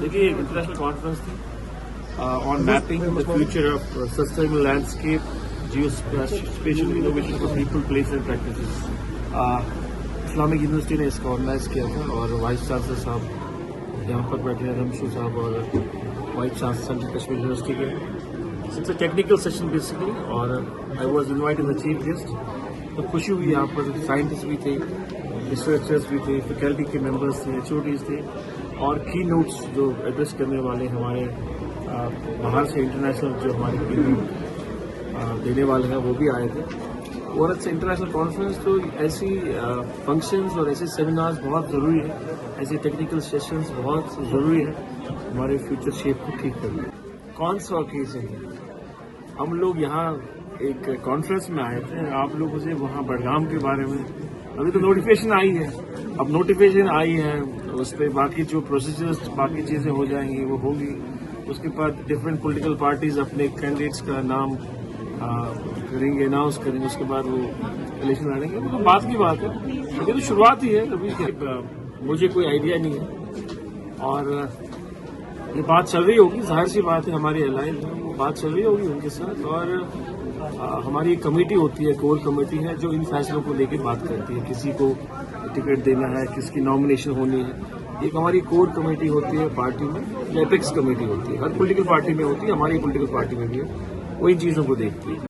देखिए international conference थी on mapping the future of sustainable landscape, geospatial innovation for people, places and practices. Islamic university ने इसका organise किया था और वाइस चांसलर साहब यहाँ पर बैठे हैं, रमशू साहब, और vice chancellor central Kashmir university के. It's a technical session basically और I was invited as chief guest. तो खुशी हुई, यहाँ पर साइंटिस्ट भी थे, रिसर्चर्स भी थे, फैकल्टी के मेंबर्स थे, HODs थे और की नोट्स जो एड्रेस करने वाले हमारे बाहर से इंटरनेशनल जो हमारे की नोट देने वाले हैं वो भी आए थे. और अच्छा इंटरनेशनल कॉन्फ्रेंस तो ऐसी फंक्शंस और ऐसे सेमिनार्स बहुत ज़रूरी है, ऐसे टेक्निकल सेशंस बहुत ज़रूरी है हमारे फ्यूचर शेप को ठीक करने. कौन सा ओकेजन है, हम लोग यहाँ एक कॉन्फ्रेंस में आए थे, आप लोगों से वहाँ बडगाम के बारे में अभी तो नोटिफिकेशन आई है. अब नोटिफिकेशन आई है उस पर बाकी जो प्रोसीजर्स बाकी चीज़ें हो जाएंगी वो होगी. उसके बाद डिफरेंट पॉलिटिकल पार्टीज अपने कैंडिडेट्स का नाम करेंगे, अनाउंस करेंगे, उसके बाद वो इलेक्शन लड़ेंगे. तो बात की बात है, अभी तो शुरुआत ही है, अभी मुझे कोई आइडिया नहीं है और ये बात चल रही होगी. जाहिर सी बात है, हमारी एलायंस है, वो बात चल रही होगी उनके साथ. और हमारी एक कमेटी होती है, कोर कमेटी है, जो इन फैसलों को लेकर बात करती है. किसी को टिकट देना है, किसकी नॉमिनेशन होनी है, एक हमारी कोर कमेटी होती है पार्टी में, एपेक्स कमेटी होती है, हर पॉलिटिकल पार्टी में होती है, हमारी पॉलिटिकल पार्टी में भी है, वो इन चीज़ों को देखती है.